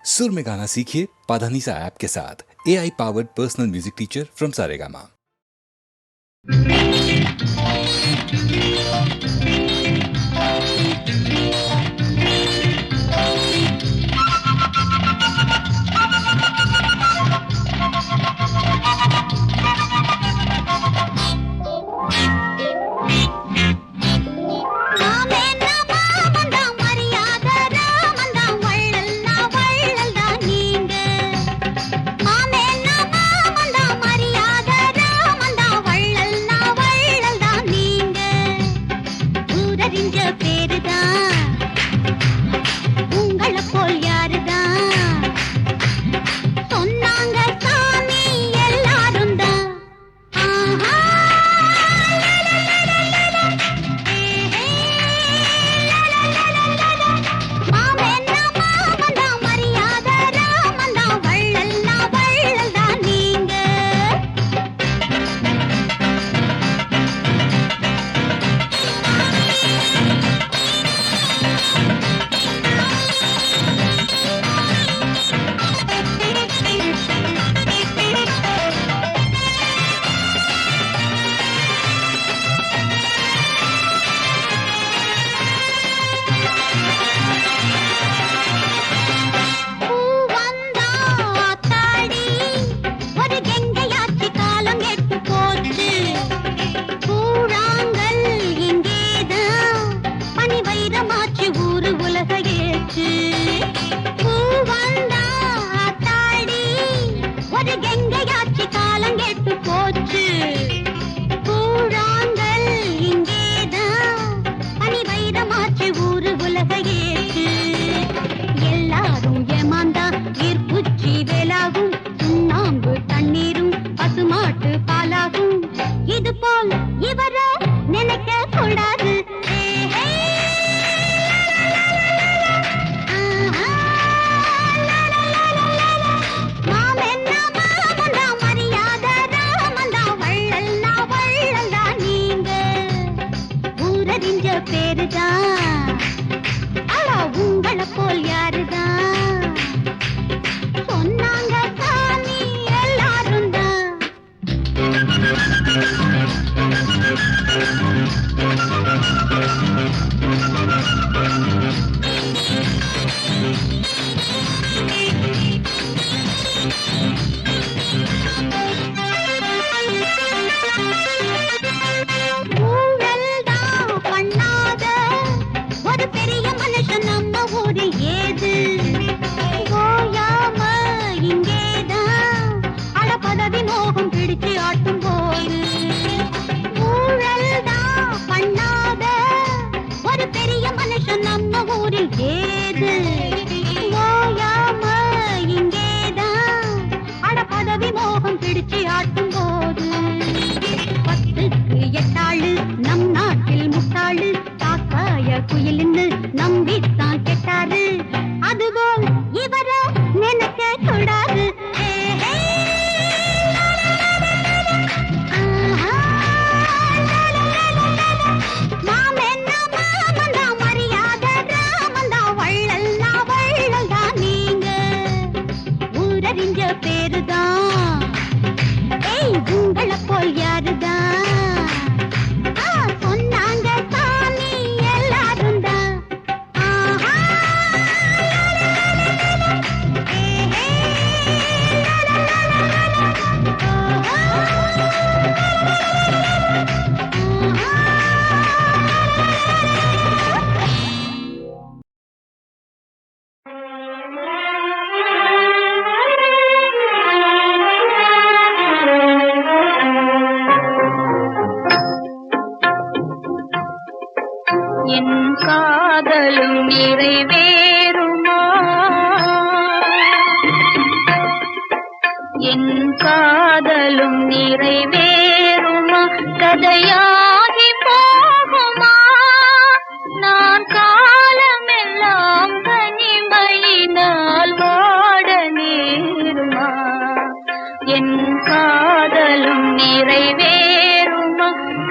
सुर में गाना सीखिए पाधानीसा ऐप के साथ। AI powered personal music teacher from Saregama.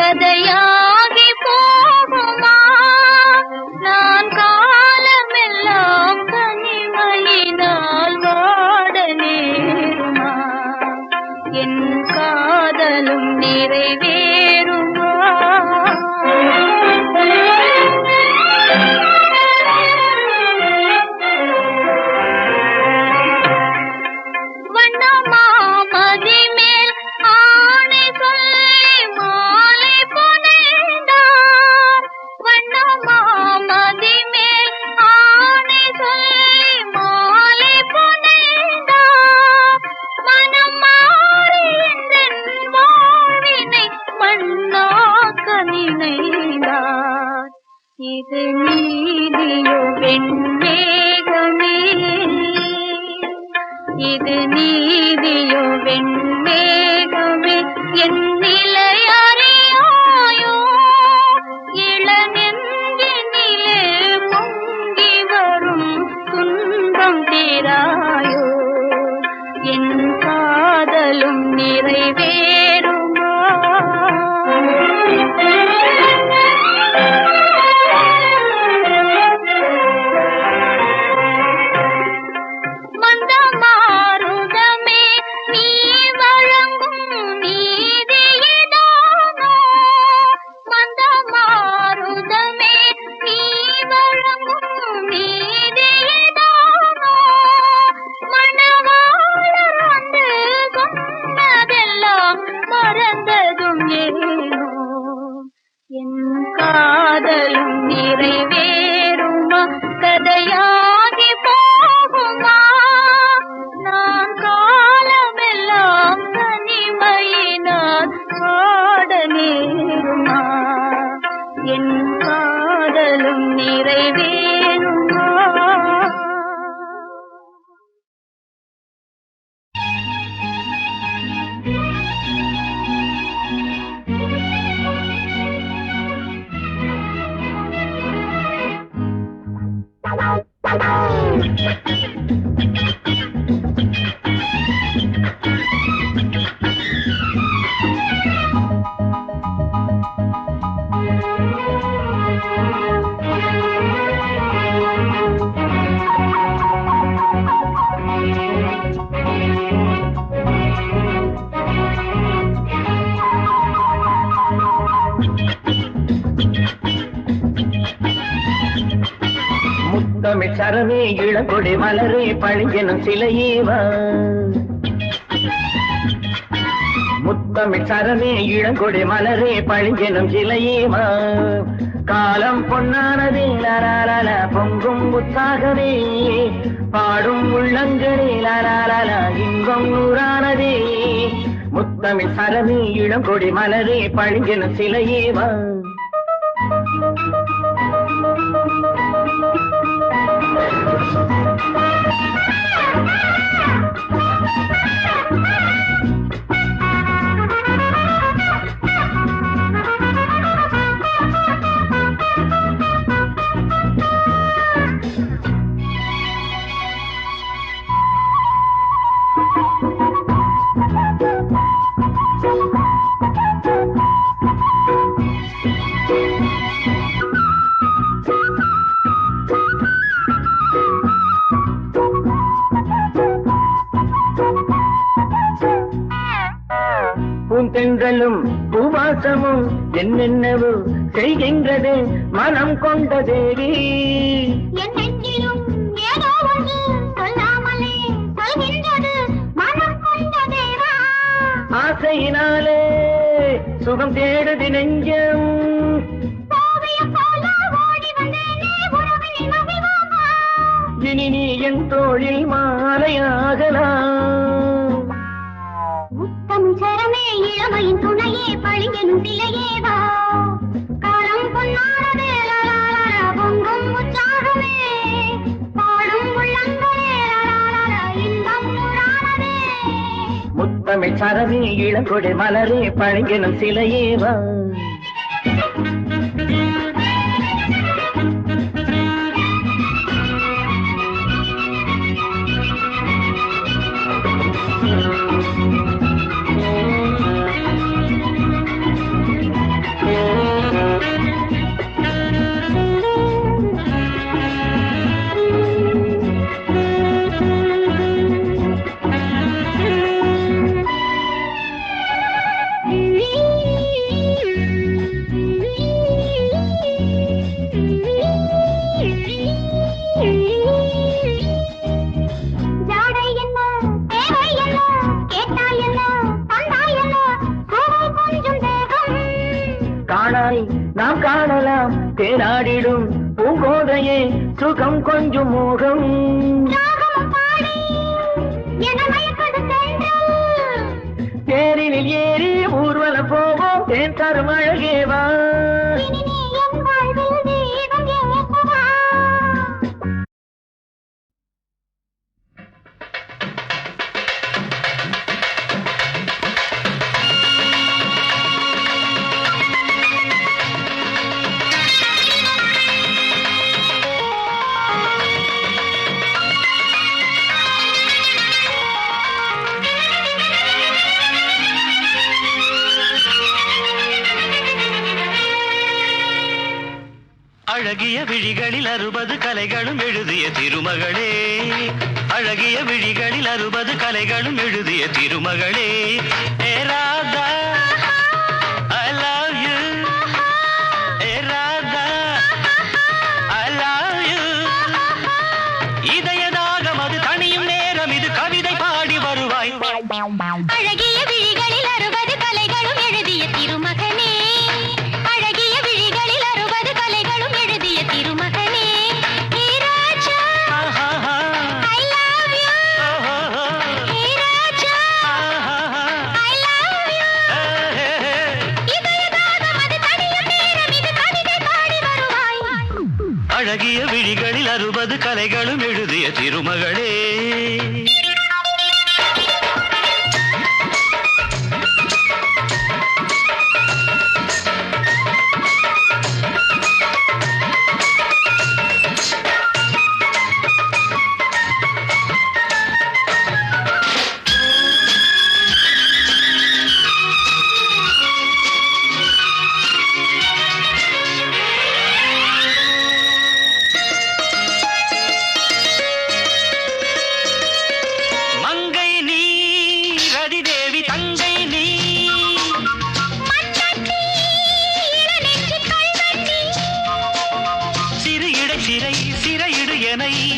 கதையாகி போகுமா நான் காலமெல்லாம் தனிமையினால் நிறைவேறுமா? வண்ணமாமதி மேல் ஆணை சொல்லி மாலை புனைந்தார். வண்ணமாமதி மேல் ஆணை சொல்லி மாலை புனைந்தார். மனம் மாறி எந்தன் வாழ்வினை மண்ணாக்க நினைந்தார். இது நீதியோ வெண்மேகமே, இது நீதியோ வெண்மேகமே, என் நிலை அறியாயோ? இளநெஞ்சினிலே பொங்கி வரும் துன்பம் தீராயோ? என் காதலும் நிறைவேறுமா? மந்தமாருதமே நீ வழங்கும் நீதியிதானோ? மந்தமாருதமே நீ வழங்கும் நீதியிதானோ? மணவாளர் வந்து சொன்னதெல்லாம் மறந்ததும் ஏனோ? என் காதலும் நிறைவேறுமா? கதையாகி போகுமா? நான் காலமெல்லாம் தனிமையினால் பாட நேருமா? என் காதலும் நிறைவேறுமா? முத்தமிழ் சரமே இளங்கொடி மலரே பழிஞ்செனும் சிலையேவா. முத்தமிழ் சரமே இளங்கொடி மலரே பழிஞ்செனும் சிலையேவா. காலம் பொன்னானதே லலாலல பொங்கும் உற்சாகமே, பாடும் உள்ளங்களே லலாலல இன்பம் நூறானதே. முத்தமிழ் சரமே இளங்கொடி மலரே பழிஞ்செனும் சிலையேவா. பூந்தென்றலும் பூவாசமும் என்னென்னவோ செய்கின்றது மனம் கொண்ட தேவி. என் நெஞ்சிலும் ஏதோ ஒன்று சொல்லாமலே சொல்கின்றது மனம் கொண்ட தேவா. ஆசையினாலே சுகம் தேடுது நெஞ்சம். இனி நீ என் தோழில் மாலையாகலாம். முத்தமிழ் சரமே இளமையின் துணையே பழிஞ்செனும் சிலையேவா. காலம் பொன்னானதே லலாலல பொங்கும் உற்சாகமே, பாடும் உள்ளங்களே லலாலல இன்பம் நூறானதே. முத்தமிழ் சரமே இளங்கொடி மலரே பழிஞ்செனும் சிலையேவா. நீ தேனாடிடும் பூங்கோதையே சுகம் கொஞ்சம் மோகம் தேரினில் ஏறி ஊர்வலம் போவோம் தேன் தரும் அழகேவா அழகிய விழிகளில் 60 கலைகளும் எழுதிய திருமகளே அழகிய விழிகளில் 60 கலைகளும் எழுதிய திருமகளே ஏ Radha I love you A Radha I love you இதயதாகம் அது தனியும் நேரம் இது கவிதை பாடி வருவாய் அழகிய விழிகளில் 60 கலைகளும் எழுதிய திருமகனே அழகிய விழிகளில் 60 கலைகளும் எழுதிய திருமகனே ஹே ராஜா I love you hey Raja I love you இதயதாகம் அது தனியும் நேரம் இது கவிதை பாடி வருவாய் அழகிய விழிகளில் 60 கலைகளும் எழுதிய திருமகளே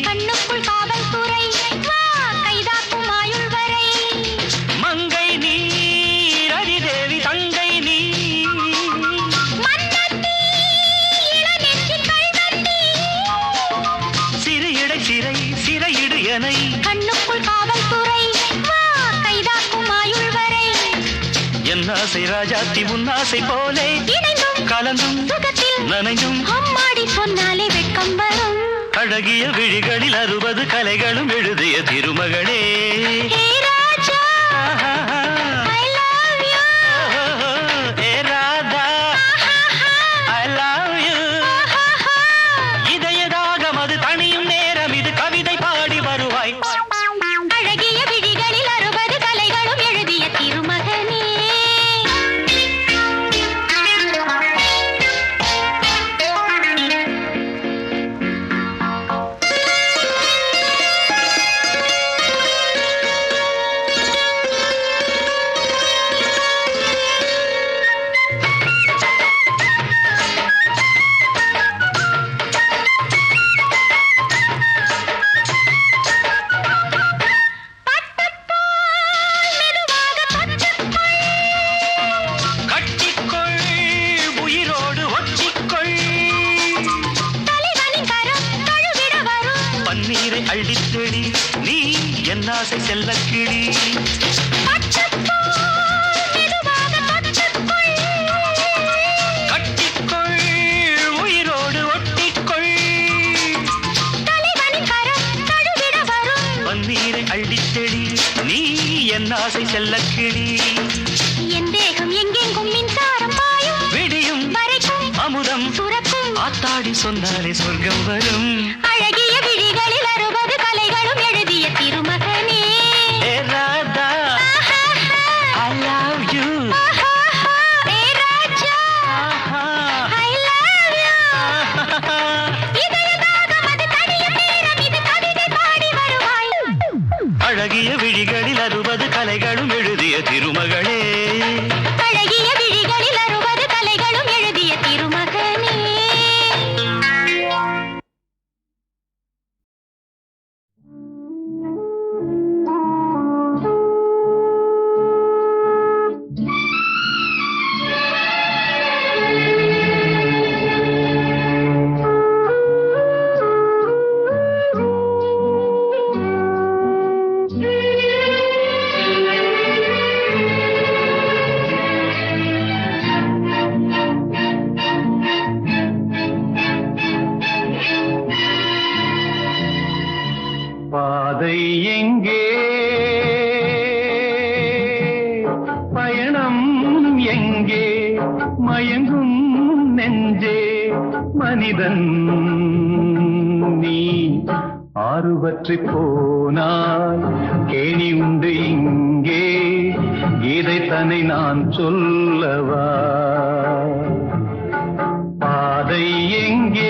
கண்ணுக்குள் காவல்துறை வா கைதாக்கும் ஆயுள் வரை மங்கை நீ ரதிதேவி தங்கை நீ மன்னத்தி இளநெஞ்சில் கள்வண்டி சிறு இடை சிறை சிறையிடு எனை கண்ணுக்குள் காவல்துறை வா கைதாக்கும் ஆயுள் வரை என் ஆசை ராஜாத்தி உன் ஆசை போலே இணைந்தும் கலந்தும் சுகத்தில் நனைந்தும் அம்மாடி சொன்னாலே வெட்கம் வரும் அழகிய விழிகளில் 60 கலைகளும் எழுதிய திருமகளே ஹே ராஜா I love you A Radha I love you இதயதாகம் அது தனியும் நேரம் இது கவிதை பாடி வருவாய் அழகிய விழிகளில் 60 கலைகளும் எழுதிய திருமகனே அள்ளித்தெளி நீ என் ஆசை செல்லக்கிளி கட்டிக்கொள் உயிரோடு ஒட்டிக்கொள் பன்னீரை அள்ளித்தெளி நீ என் ஆசை செல்லக்கிளி என் தேகம் எங்கெங்கும் மின்சாரம் பாயும் விடியும் வரைக்கும் அமுதம் சுரக்கும் ஆத்தாடி சொன்னாலே சொர்க்கம் வரும் அழகிய விழிகளில் 60 கலைகளும் எழுதிய திருமகனே ஏ Radha I love you hey Raja I love you இதயதாகம் அது தனியும் நேரம் இது கவிதை பாடி வருவாய் அழகிய விழிகளில் 60 கலைகளும் எழுதிய திருமகளே அழகிய விழிகளில் 60 கலைகளும் எழுதிய திருமகனே எங்கே பயணம் எங்கே மயங்கும் நெஞ்சே மனிதன் நீ ஆறுபற்றி போனால் கேணி உண்டு இங்கே இதை தன்னை நான் சொல்லவா பாதை எங்கே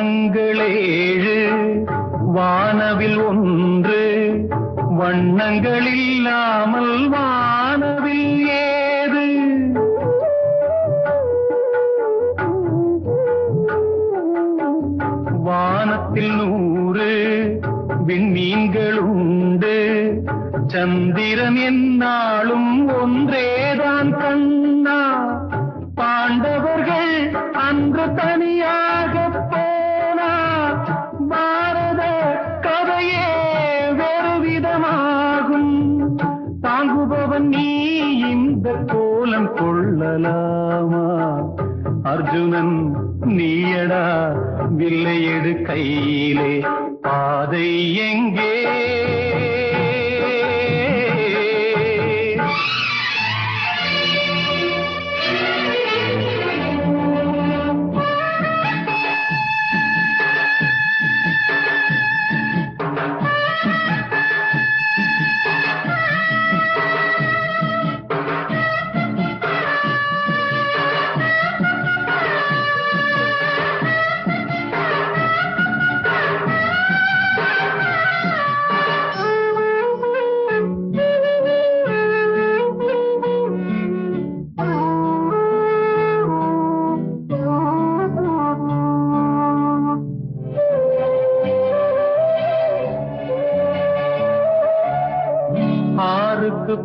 வண்ணங்களேழு வானவில் ஒன்று வண்ணங்கள் இல்லாமல் வானவில் ஏது வானத்தில் 100 விண்மீன்கள் உண்டு சந்திரன் என்னாலும் ஒன்றேதான் கண்ணா பாண்டவர்கள் அன்று தனியாக போனா பாரத கதையே வேறு விதமாகும் தாங்குபவன் நீ இந்த கோலம் கொள்ளலாமா அர்ஜுனன் நீயடா வில்லை எடு கையிலே பாதை எங்கே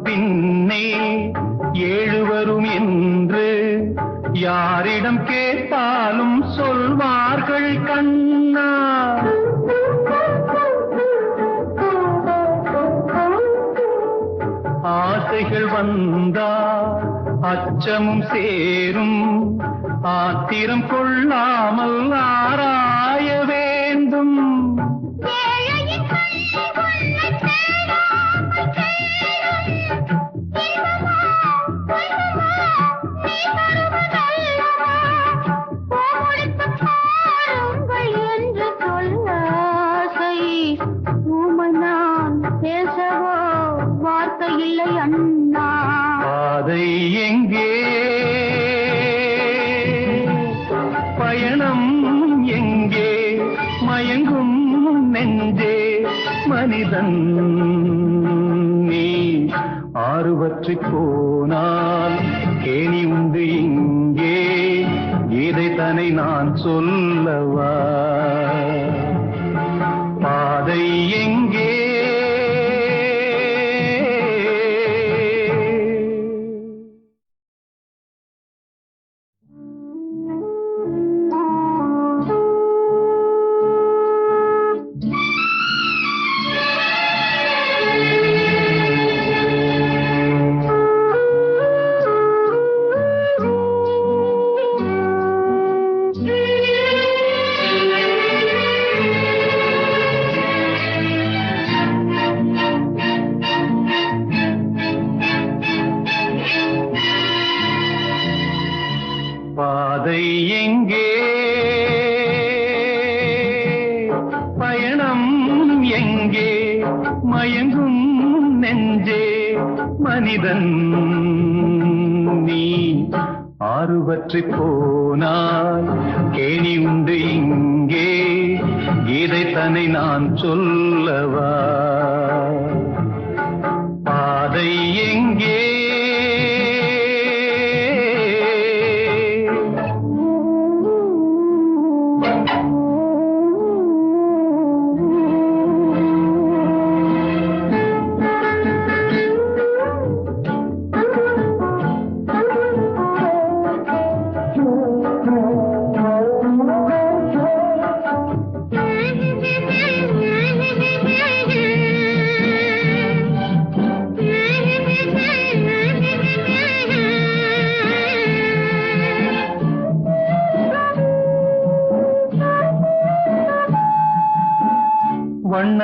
பின்னே 7 வரும் என்று யாரிடம் கேட்டாலும் சொல்வார்கள் கண்ணா ஆசைகள் வந்தா அச்சமும் சேரும் ஆத்திரம் கொள்ளாமல் ஆராய வேண்டும் பாதை எங்கே பயணம் எங்கே மயங்கும் நெஞ்சே மனிதன் நீ ஆறுபற்றி போனால் கேணி உண்டு இங்கே இதை தன்னை நான் சொல்லவா பாதை எங்கே பாதை எங்கே பயணம் எங்கே மயங்கும் நெஞ்சே மனிதன் நீ ஆறுபற்றி போனால் கேணி உண்டு இங்கே இதை தன்னை நான் சொல்லவா பாதை எங்கே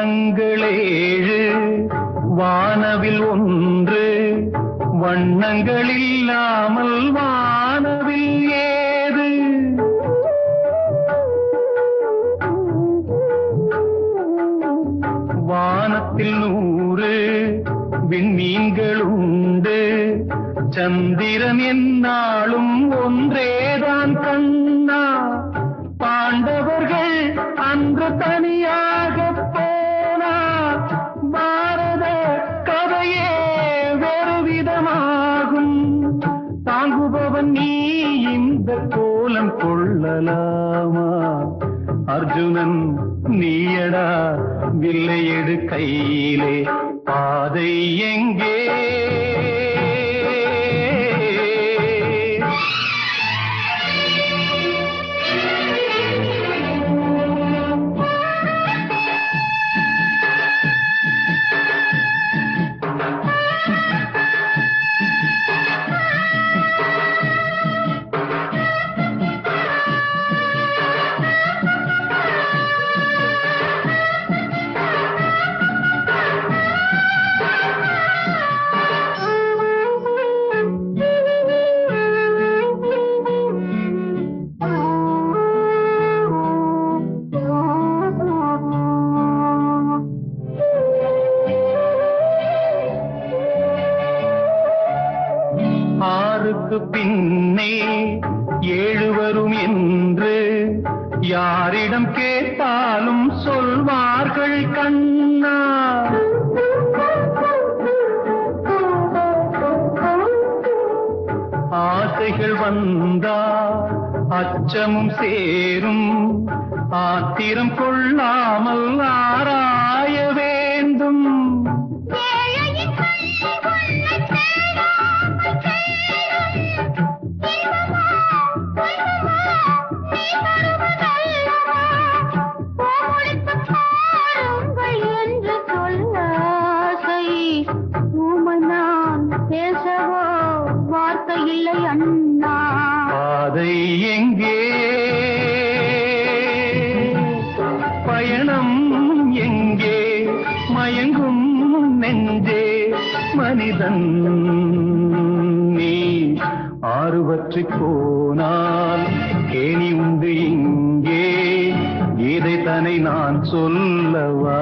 வண்ணங்கள் 7 வானவில் 1 வண்ணங்கள் இல்லாமல் வானவில் ஏது வானத்தில் 100 விண்மீன்கள் உண்டு சந்திரன் என்னாலும் ஒன்றேதான் கண்ணா பாண்டவர்கள் அன்று தனியாக போனா பாரத கதையே வேறு விதமாகும் தாங்குபவன் நீ இந்த கோலம் கொள்ளலாமா அர்ஜுனன் நீயடா வில்லை எடு கையிலே பாதை எங்கே பின்னே 7 வரும் என்று யாரிடம் கேட்டாலும் சொல்வார்கள் கண்ணா ஆசைகள் வந்தா அச்சமும் சேரும் ஆத்திரம் கொள்ளாமல் ஆராய வேண்டும் பாதை எங்கே பயணம் எங்கே மயங்கும் நெஞ்சே மனிதன் நீ ஆறுவற்றி போனால் கேணி உண்டு இங்கே இதை தனை நான் சொல்லவா